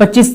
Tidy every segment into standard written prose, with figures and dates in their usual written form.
25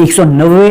190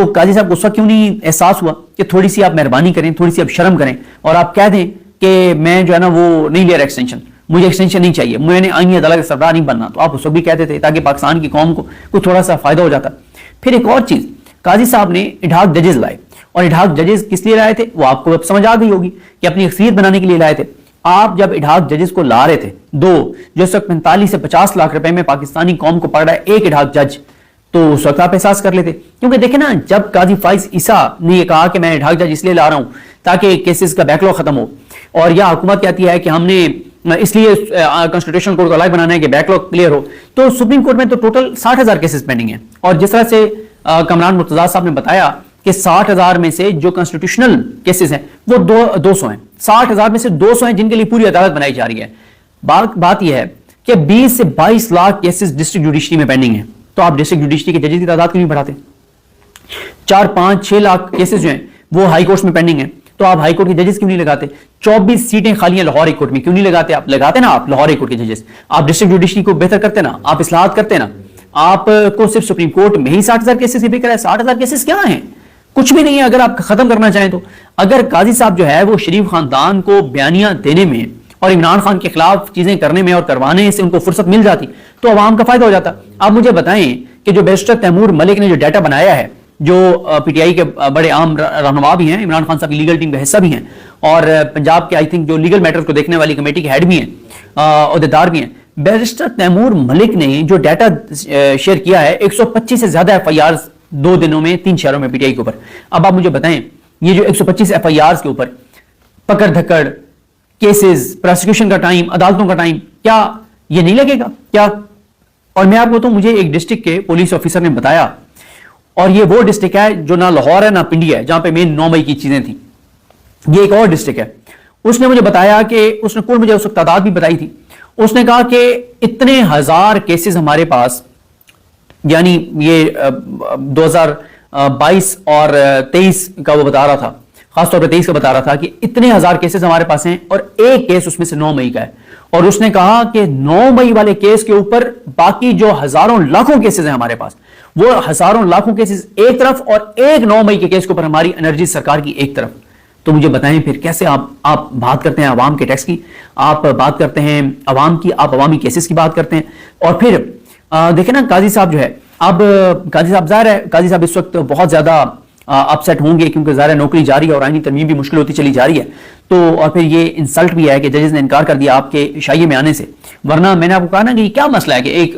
تو قاضی صاحب کو اس وقت کیوں نہیں احساس ہوا کہ تھوڑی سی آپ مہربانی کریں, تھوڑی سی آپ شرم کریں اور آپ کہہ دیں کہ میں جو ہے نا وہ نہیں لے رہا ایکسٹینشن, مجھے ایکسٹینشن نہیں چاہیے, میں نے آئینی عدالت کا سربراہ نہیں بننا. تو آپ اس وقت بھی کہتے تھے تاکہ پاکستان کی قوم کو کوئی تھوڑا سا فائدہ ہو جاتا. پھر ایک اور چیز, قاضی صاحب نے اڈھاک ججز لائے, اور اڈھاک ججز کس لیے لائے تھے وہ آپ کو اب سمجھ آ گئی ہوگی کہ اپنی اکثریت بنانے کے لیے لائے تھے. آپ جب اڈھاک ججز کو لا رہے تھے, دو جو اس وقت 45 سے 50 لاکھ روپے میں پاکستانی قوم کو پڑ رہا ہے ایک اڈھاک جج, تو اس وقت آپ احساس کر لیتے. کیونکہ دیکھیں نا, جب قاضی فائز عیسیٰ نے یہ کہا کہ میں اڈھاک جج اس لیے لا رہا ہوں تاکہ کیسز کا بیک لاگ ختم ہو, اور یا حکومت کہتی ہے کہ ہم نے اس لیے کانسٹیٹیوشنل کورٹ کو الگ بنانا ہے کہ بیک لاگ کلیئر ہو, تو سپریم کورٹ میں تو ٹوٹل 60,000 کیسز پینڈنگ ہیں. اور جس طرح سے کامران مرتضیٰ صاحب نے بتایا کہ 60,000 میں سے جو کانسٹیٹیوشنل کیسز ہیں وہ 200 ہیں, 60,000 میں سے 200 ہیں جن کے لیے پوری عدالت بنائی جا رہی ہے. بات یہ ہے کہ 20 سے 22 لاکھ کیسز ڈسٹرکٹ جوڈیشری میں پینڈنگ ہیں, تو آپ ڈسٹرکٹ جوڈیشری کے ججز کی تعداد کیوں نہیں بڑھاتے؟ 4-5-6 لاکھ کیسز جو ہیں وہ ہائی کورٹ میں پینڈنگ ہیں, تو آپ ہائی کورٹ کے ججز کیوں نہیں لگاتے؟ 24 سیٹیں خالی ہیں لاہور ہائی کورٹ میں, کیوں نہیں لگاتے؟ آپ لگاتے نا, آپ لاہور ہائی کورٹ کے ججز, آپ ڈسٹرکٹ جوڈیشری کو بہتر کرتے نا, آپ اصلاحات کرتے نا. آپ کو صرف سپریم کورٹ میں ہی 60,000 کیسز کی فکر ہے. 60,000 کیسز کیا ہیں؟ کچھ بھی نہیں ہے اگر آپ ختم کرنا چاہیں تو. اگر قاضی صاحب جو ہے وہ شریف خاندان کو بیانیہ دینے میں اور عمران خان کے خلاف چیزیں کرنے میں اور کروانے سے ان کو فرصت مل جاتی تو عوام کا فائدہ ہو جاتا. آپ مجھے بتائیں کہ جو بیرسٹر تیمور ملک نے جو ڈیٹا بنایا ہے, جو پی ٹی آئی کے بڑے عام رہنما بھی ہیں, عمران خان صاحب کی لیگل ٹیم کا حصہ بھی ہیں, اور پنجاب کے آئی تھنک جو لیگل میٹرز کو دیکھنے والی کمیٹی کے ہیڈ بھی ہیں, عہدیدار بھی ہیں. بیرسٹر تیمور ملک نے جو ڈیٹا شیئر کیا ہے 125 سے زیادہ ایف آئی آرز 2 دنوں میں 3 شہروں میں پی ٹی آئی کے اوپر. اب آپ مجھے بتائیں یہ جو 125 ایف آئی آرز کے اوپر پکڑ دھکڑ کیسز, پروسیکیوشن کا ٹائم, عدالتوں کا ٹائم, کیا یہ نہیں لگے گا کیا؟ اور میں آپ کو بتاؤں, مجھے ایک ڈسٹرکٹ کے پولیس آفیسر نے بتایا, اور یہ وہ ڈسٹرکٹ ہے جو نہ لاہور ہے نہ پنڈی ہے جہاں پہ مین 9 مئی کی چیزیں تھیں, یہ ایک اور ڈسٹرکٹ ہے. اس نے مجھے بتایا کہ اس نے کل مجھے اس وقت تعداد بھی بتائی تھی. اس نے کہا کہ اتنے ہزار کیسز ہمارے پاس, یعنی یہ 2022 اور 23 کا وہ بتا رہا تھا, خاص طور پہ 23 کا بتا رہا تھا کہ اتنے ہزار کیسز ہمارے پاس ہیں, اور ایک کیس اس میں سے 9 مئی کا ہے. اور اس نے کہا کہ 9 مئی والے کیس کے اوپر باقی جو ہزاروں لاکھوں کیسز ہیں ہمارے پاس, وہ ہزاروں لاکھوں کیسز ایک طرف, اور ایک 9 مئی کے کیس کے اوپر ہماری انرجی سرکار کی ایک طرف. تو مجھے بتائیں پھر کیسے آپ بات کرتے ہیں عوام کے ٹیکس کی, آپ بات کرتے ہیں عوام کی, آپ عوامی کیسز کی بات کرتے ہیں. اور پھر دیکھیں نا قاضی صاحب جو ہے, اب قاضی صاحب ظاہر ہے قاضی صاحب اس وقت بہت زیادہ اپسیٹ ہوں گے کیونکہ ظاہر نوکری جاری ہے اور آئینی ترمیم بھی مشکل ہوتی چلی جا رہی ہے. تو اور پھر یہ انسلٹ بھی ہے کہ ججز نے انکار کر دیا آپ کے شائعے میں آنے سے, ورنہ میں نے آپ کو کہا نا کہ یہ کیا مسئلہ ہے کہ ایک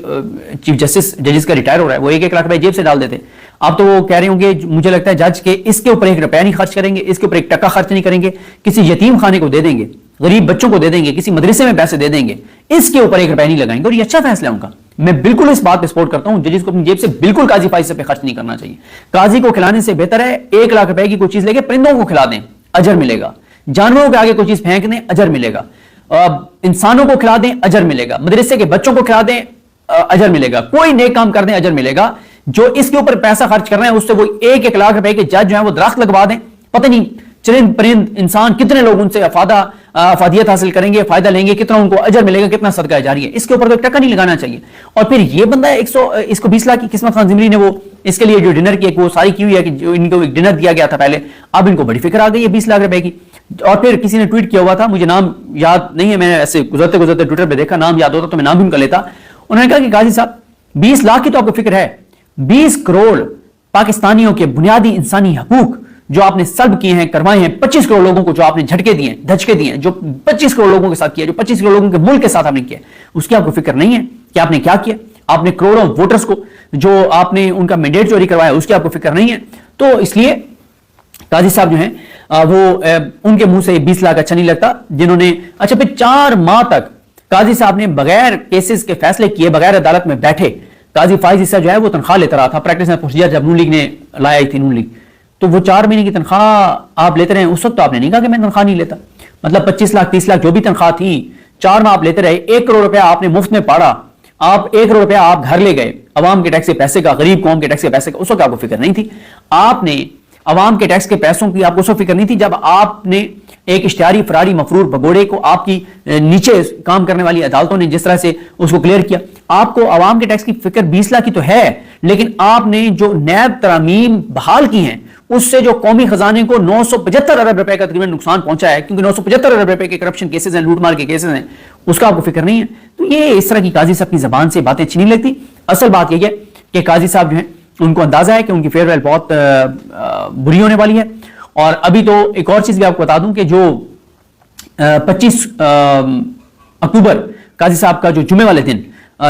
چیف جسٹس ججز کا ریٹائر ہو رہا ہے, وہ 1-1 لاکھ روپے جیب سے ڈال دیتے. آپ تو وہ کہہ رہے ہوں گے مجھے لگتا ہے جج کہ اس کے اوپر 1 روپیہ نہیں خرچ کریں گے, اس کے اوپر 1 ٹکا خرچ نہیں کریں گے, کسی یتیم خانے کو دے دیں گے, غریب بچوں کو دے دیں گے, کسی مدرسے میں پیسے دے دیں گے, اس کے اوپر 1 روپیہ نہیں لگائیں گے. اور یہ اچھا فیصلہ ہے ان کا, میں بالکل اس بات پہ سپورٹ کرتا ہوں. ججز کو اپنی جیب سے بالکل قاضی فائز پہ خرچ نہیں کرنا چاہیے. قاضی کو کھلانے سے بہتر ہے 1 لاکھ روپے کی کوئی چیز لے کے پرندوں کو کھلا دیں, اجر ملے گا. جانوروں کے آگے کوئی چیز پھینک دیں, اجر ملے گا. انسانوں کو کھلا دیں, اجر ملے گا. مدرسے کے بچوں کو کھلا دیں, اجر ملے گا. کوئی نیک کام کر دیں, اجر ملے گا. جو اس کے اوپر پیسہ خرچ کر رہے ہیں اس سے وہ 1-1 لاکھ روپے کے جج جو ہیں وہ درخت لگوا دیں, پتہ نہیں چرند پرند انسان کتنے لوگ ان سے افادیت حاصل کریں گے, فائدہ لیں گے, کتنا ان کو اجر ملے گا, کتنا صدقہ جاری ہے. اس کے اوپر تو 1 ٹکا نہیں لگانا چاہیے. اور پھر یہ بندہ اس کو 20 لاکھ کی قسمت خان زمری نے وہ اس کے لیے جو ڈنر کی وہ ساری کی ہوئی ہے کہ جو ان کو ایک ڈنر دیا گیا تھا پہلے, اب ان کو بڑی فکر آ گئی ہے 20 لاکھ روپے کی. اور پھر کسی نے ٹویٹ کیا ہوا تھا, مجھے نام یاد نہیں ہے, میں نے ایسے گزرتے ٹویٹر پہ دیکھا, نام یاد ہوتا تو میں نام بھی ان کا لیتا. انہوں نے کہا کہ قاضی صاحب 20 لاکھ کی تو آپ کو فکر ہے, 20 کروڑ پاکستانیوں کے بنیادی انسانی حقوق جو آپ نے سلب کیے ہیں, کروائے ہیں, 25 کروڑ لوگوں کو جو آپ نے جھٹکے دیے, دھچکے دیے, جو 25 کروڑ لوگوں کے ساتھ کیا, جو 25 کروڑ لوگوں کے ملک کے ساتھ آپ نے کیا, اس کی آپ کو فکر نہیں ہے کہ آپ نے کیا کیا. آپ نے کروڑوں ووٹرز کو جو آپ نے ان کا مینڈیٹ چوری کروایا اس کی آپ کو فکر نہیں ہے. تو اس لیے قاضی صاحب جو ہیں وہ ان کے منہ سے 20 لاکھ اچھا نہیں لگتا, جنہوں نے اچھا پھر 4 ماہ تک قاضی صاحب نے بغیر کیسز کے فیصلے کیے, بغیر عدالت میں بیٹھے. قاضی فائز عیسیٰ جو ہے وہ تنخواہ لیتا رہا تھا, پریکٹس میں پروسیجر جب نون لیگ نے لائی تھی نون لیگ, تو وہ 4 مہینے کی تنخواہ آپ لیتے رہے. اس وقت تو آپ نے نہیں کہا کہ میں تنخواہ نہیں لیتا, مطلب 25 لاکھ 30 لاکھ جو بھی تنخواہ تھی 4 ماہ آپ لیتے رہے. 1 کروڑ روپیہ آپ نے مفت میں پاڑا, آپ 1 کروڑ روپیہ آپ گھر لے گئے عوام کے ٹیکس کے پیسے کا, غریب قوم کے ٹیکس کے پیسے کا. اس وقت آپ کو فکر نہیں تھی. آپ نے عوام کے ٹیکس کے پیسوں کی آپ کو اس وقت فکر نہیں تھی جب آپ نے ایک اشتہاری فراری مفرور بگوڑے کو آپ کی نیچے کام کرنے والی عدالتوں نے جس طرح سے اس کو کلیئر کیا. آپ کو عوام کے ٹیکس کی فکر 20 لاکھ کی تو ہے، لیکن آپ نے جو نیب ترامیم بحال کی ہیں اس سے جو قومی خزانے کو 975 ارب روپے کا تقریباً نقصان پہنچا ہے، کیونکہ 975 ارب روپے کے کرپشن کیسز ہیں، لوٹ مار کے کیسز ہیں، اس کا آپ کو فکر نہیں ہے. تو یہ اس طرح کی قاضی صاحب کی زبان سے باتیں اچھی نہیں لگتی. اصل بات یہ ہے کہ قاضی صاحب جو ہیں ان کو اندازہ ہے کہ ان کی فیئر ویل بہت بری ہونے والی ہے. اور ابھی تو ایک اور چیز بھی آپ کو بتا دوں کہ جو 25 اکتوبر قاضی صاحب کا جو جمعے والے دن،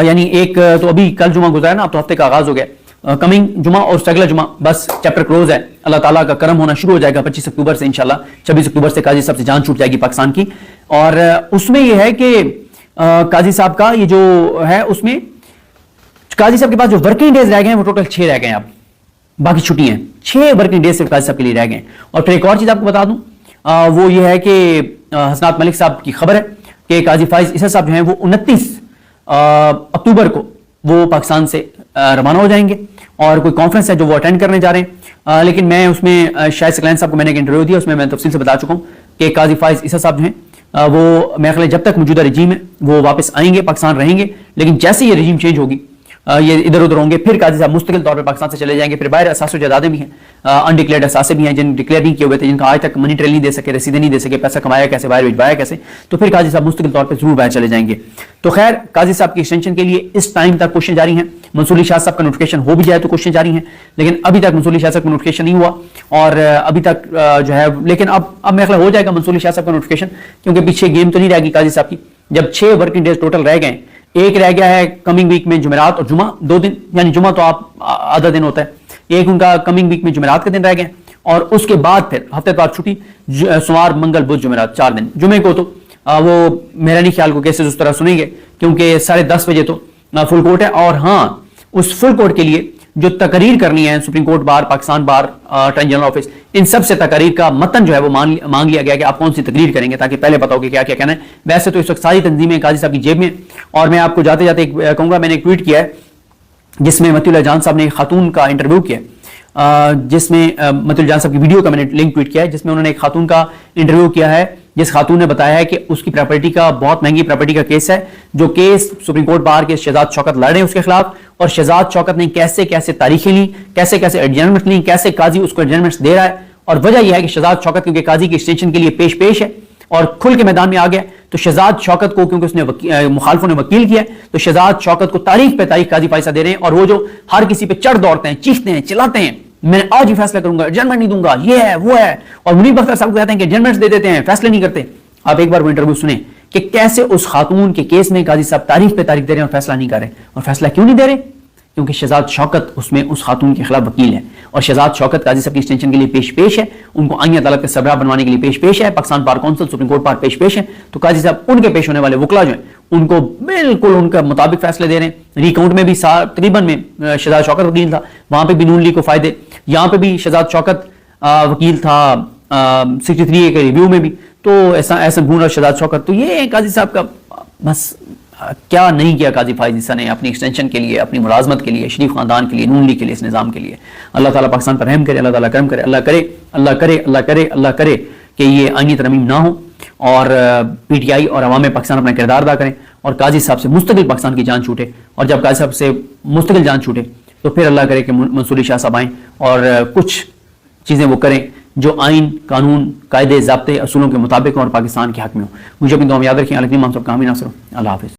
یعنی ایک تو ابھی کل جمعہ گزرا ہے نا، اب تو ہفتے کا آغاز ہو گیا، کمنگ جمعہ اور اگلا جمعہ بس چیپٹر کلوز ہے. اللہ تعالیٰ کا کرم ہونا شروع ہو جائے گا 25 اکتوبر سے انشاءاللہ. 26 اکتوبر سے قاضی صاحب سے جان چھوٹ جائے گی پاکستان کی. اور اس میں یہ ہے کہ قاضی صاحب کا یہ جو ہے، اس میں قاضی صاحب کے پاس جو ورکنگ ڈیز رہ گئے ہیں وہ ٹوٹل 6 رہ گئے ہیں. اب باقی چھٹی ہیں، 6 ورکنگ ڈیز سے قاضی صاحب کے لیے رہ گئے ہیں. اور پھر ایک اور چیز آپ کو بتا دوں، وہ یہ ہے کہ حسنات ملک صاحب کی خبر ہے کہ قاضی فائز عیسیٰ صاحب جو ہیں وہ 29 اکتوبر کو وہ پاکستان سے روانہ ہو جائیں گے، اور کوئی کانفرنس ہے جو وہ اٹینڈ کرنے جا رہے ہیں. لیکن میں اس میں شاہد ثقلین صاحب کو میں نے ایک انٹرویو دیا، اس میں تفصیل سے بتا چکا ہوں کہ قاضی فائز عیسیٰ صاحب جو ہیں وہ میرے خیال جب تک موجودہ رجیم ہے وہ واپس آئیں گے، پاکستان رہیں گے. لیکن جیسے یہ رجیم چینج ہوگی، یہ ادھر ادھر ہوں گے، پھر قاضی صاحب مستقل طور پہ پاکستان سے چلے جائیں گے. پھر باہر اثاثے و جائیدادیں بھی ہیں، انڈکلیئرڈ اثاثے بھی ہیں جن ڈکلیئر نہیں کیے ہوئے تھے، جن کا آج تک منی ٹریل نہیں دے سکے، رسیدیں نہیں دے سکے، پیسہ کمایا کیسے، باہر بھجوایا کیسے. تو پھر قاضی صاحب مستقل طور پہ ضرور باہر چلے جائیں گے. تو خیر، قاضی صاحب کی ایکسٹینشن کے لیے اس ٹائم تک کوششیں جاری ہیں. منصور علی شاہ صاحب کا نوٹیفکیشن ہو بھی جائے تو کوششیں جاری ہیں، لیکن ابھی تک منصور علی شاہ صاحب کا نوٹیفکیشن نہیں ہوا. اور ابھی تک جو ہے، لیکن اب میرا خیال ہو جائے گا منصور علی شاہ صاحب کا نوٹیفکیشن، کیونکہ پیچھے گیم تو نہیں رہے گی قاضی صاحب کی. جب 6 ورکنگ ڈیز ٹوٹل رہ گئے، ایک رہ گیا ہے کمنگ ویک میں جمعرات اور جمعہ 2 دن، یعنی جمعہ تو آپ آدھا دن ہوتا ہے، ایک ان کا کمنگ ویک میں جمعرات کے دن رہ گئے، اور اس کے بعد پھر ہفتے بعد چھٹی، سوار منگل بدھ جمعرات 4 دن. جمعے کو تو وہ میرا نہیں خیال کو کیسے اس طرح سنیں گے، کیونکہ 10:30 بجے تو فل کورٹ ہے. اور ہاں، اس فل کورٹ کے لیے جو تقریر کرنی ہے سپریم کورٹ بار، پاکستان بار، اٹارنی جنرل آفس، ان سب سے تقریر کا متن جو ہے وہ مانگ لیا گیا کہ آپ کون سی تقریر کریں گے، تاکہ پہلے پتا ہو کہ کیا کیا کہنا ہے. ویسے تو اس وقت ساری تنظیمیں قاضی صاحب کی جیب میں. اور میں آپ کو جاتے جاتے کہوں گا، میں نے ایک ٹویٹ کیا ہے جس میں متی اللہ جان صاحب نے ایک خاتون کا انٹرویو کیا، جس میں متی اللہ جان صاحب کی ویڈیو کا میں نے لنک ٹویٹ کیا ہے، جس میں انہوں نے ایک خاتون کا انٹرویو کیا ہے، جس خاتون نے بتایا ہے کہ اس کی پراپرٹی کا بہت مہنگی پراپرٹی کا کیس ہے، جو کیس سپریم کورٹ بار کے شہزاد شوکت لڑ رہے ہیں اس کے خلاف، اور شہزاد شوکت نے کیسے کیسے تاریخیں لیں، کیسے کیسے ایڈجرمنٹ لیں، کیسے قاضی اس کو ایڈجرمنٹس دے رہا ہے. اور وجہ یہ ہے کہ شہزاد شوکت کیونکہ قاضی کی ایکسٹینشن کے لیے پیش ہے اور کھل کے میدان میں آ گیا، تو شہزاد شوکت کو کیونکہ اس نے مخالفوں نے وکیل کیا ہے، تو شہزاد شوکت کو تاریخ پہ تاریخ قاضی فائصہ دے رہے ہیں. اور وہ جو ہر کسی پہ چڑھ دوڑتے ہیں، چیختے ہیں، چلاتے ہیں، میں آج ہی فیصلہ کروں گا، ایڈجرمنٹ نہیں دوں گا، یہ ہے وہ ہے، اور منیب اختر صاحب کو کہتے ہیں کہ ایڈجرمنٹس دے دیتے ہیں، فیصلے نہیں کرتے. آپ ایک بار وہ انٹرویو سنیں کہ کیسے اس خاتون کے کیس میں قاضی صاحب تاریخ پہ تاریخ دے رہے ہیں اور فیصلہ نہیں کر رہے. اور فیصلہ کیوں نہیں دے رہے؟ کیونکہ شہزاد شوکت اس میں اس خاتون کے خلاف وکیل ہے، اور شہزاد شوکت قاضی صاحب کی ایکسٹینشن کے لیے پیش ہے، ان کو آئین عدالت کے سربراہ بنوانے کے لیے پیش ہے، Pakistan bar council supreme court bar پیش ہے. تو قاضی صاحب ان کے پیش ہونے والے وکلا جو ہیں ان کو بالکل ان کا مطابق فیصلے دے رہے ہیں. ریکاؤنٹ میں بھی تقریباً میں شہزاد شوکت وکیل تھا، وہاں پہ بھی نون لیگ کو فائدے، یہاں پہ بھی شہزاد شوکت وکیل تھا 63 کے ریویو میں بھی. تو ایسا گھون رہا شہزاد شوکت. تو یہ قاضی صاحب کا بس کیا نہیں کیا قاضی فائز عیسیٰ نے اپنی ایکسٹینشن کے لیے، اپنی ملازمت کے لیے، شریف خاندان کے لیے، نون لیگ کے لیے، اس نظام کے لیے. اللہ تعالیٰ پاکستان پر رحم کرے، اللہ تعالیٰ کرم کرے، اللہ کرے کہ یہ آئینی ترمیم نہ ہو، اور پی ٹی آئی اور عوام پاکستان اپنا کردار ادا کریں، اور قاضی صاحب سے مستقل پاکستان کی جان چھوٹے. اور جب قاضی صاحب سے مستقل جان چھوٹے تو پھر اللہ کرے کہ منصور علی شاہ صاحب آئیں اور کچھ چیزیں وہ کریں جو آئین، قانون، قاعدے، ضابطے، اصولوں کے مطابق اور پاکستان کے حق میں ہو. مجھے اپنی دعا میں یاد رکھیں. اللہ سب کامی ناصر. اللہ حافظ.